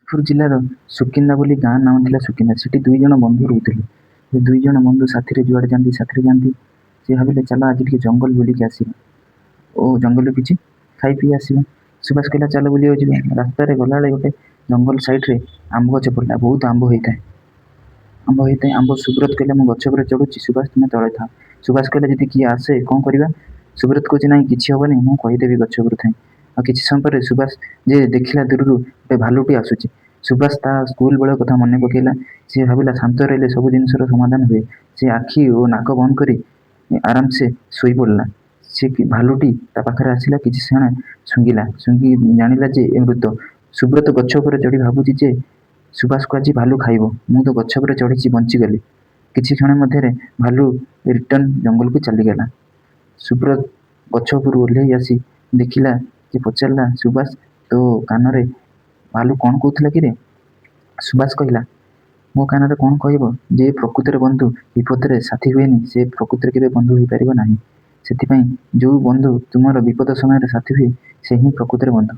ଯାଜପୁର ଜିଲ୍ଲାର ସୁକିନ୍ଦା ବୋଲି ଗାଁ ନାମ ଥିଲା ସୁକିନ୍ଦା। ସେଠି 2 ଜଣ ବନ୍ଧୁ ରହୁଥିଲେ। ସେ 2 ଜଣ ବନ୍ଧୁ ସାଥିରେ ଯୁଆଡ଼େ ଯାଆନ୍ତି ସାଥିରେ ଯାଆନ୍ତି। ସେ ଭାବିଲେ ଚାଲ ଆଜି ଟିକେ ଜଙ୍ଗଲ ବୁଲିକି ଆସିବା ଓ ଜଙ୍ଗଲରୁ କିଛି ଖାଇ ପିଇ ଆସିବା। ସୁବାସ କହିଲା ଚାଲ ବୁଲିବାକୁ ଯିବା। ରାସ୍ତାରେ ଗଲାବେଳେ ଗୋଟେ ଜଙ୍ଗଲ ସାଇଡ଼ରେ ଆମ୍ବ ଗଛ ପଡ଼ିଲା। ବହୁତ ଆମ୍ବ ହେଇଥାଏ। ଆମ୍ବ ସୁବ୍ରତ କହିଲା ମୁଁ ଗଛ ଉପରେ ଚଢ଼ୁଛି, ସୁବାସ ତୁମେ ତଳେ ଥାଅ। ସୁବାସ କହିଲା ଯଦି କିଏ ଆସେ କ'ଣ କରିବା? ସୁବ୍ରତ କହୁଛି ନାଇଁ କିଛି ହବନି, ମୁଁ କହିଦେବି ଗଛ ଉପରେ ଥାଇ। ଆଉ କିଛି ସମୟ ପରେ ସୁବାସ ଯେ ଦେଖିଲା ଦୂରରୁ ଗୋଟେ ଭାଲୁଟି ଆସୁଛି। ସୁବାସ ତା ସ୍କୁଲ ବେଳ କଥା ମନେ ପକେଇଲା। ସେ ଭାବିଲା ଶାନ୍ତ ରହିଲେ ସବୁ ଜିନିଷର ସମାଧାନ ହୁଏ। ସେ ଆଖି ଓ ନାକ ବନ୍ଦ କରି ଆରାମସେ ଶୋଇପଡ଼ିଲା। ସେ ଭାଲୁଟି ତା ପାଖରେ ଆସିଲା, କିଛି କ୍ଷଣ ଶୁଙ୍ଘିଲା। ଶୁଙ୍ଘି ଜାଣିଲା ଯେ ଏ ମୃତ। ସୁବ୍ରତ ଗଛ ଉପରେ ଚଢ଼ି ଭାବୁଛି ଯେ ସୁବାସକୁ ଆଜି ଭାଲୁ ଖାଇବ। ମୁଁ ତ ଗଛ ଉପରେ ଚଢ଼ିଛି, ବଞ୍ଚିଗଲି। କିଛି କ୍ଷଣ ମଧ୍ୟରେ ଭାଲୁ ରିଟର୍ନ ଜଙ୍ଗଲକୁ ଚାଲିଗଲା। ସୁବ୍ରତ ଗଛ ଉପରୁ ଓହ୍ଲେଇ ଆସି ଦେଖିଲା ଯେ ପଚାରିଲା ସୁବାସ ତୋ କାନରେ ଭାଲୁ କ'ଣ କହୁଥିଲା କିରେ? ସୁବାସ କହିଲା ମୋ କାନରେ କ'ଣ କହିବ? ଯେ ପ୍ରକୃତରେ ବନ୍ଧୁ ବିପଦରେ ସାଥୀ ହୁଏନି ସେ ପ୍ରକୃତରେ କେବେ ବନ୍ଧୁ ହୋଇପାରିବ ନାହିଁ। ସେଥିପାଇଁ ଯେଉଁ ବନ୍ଧୁ ତୁମର ବିପଦ ସମୟରେ ସାଥୀ ହୁଏ ସେ ହିଁ ପ୍ରକୃତରେ ବନ୍ଧୁ।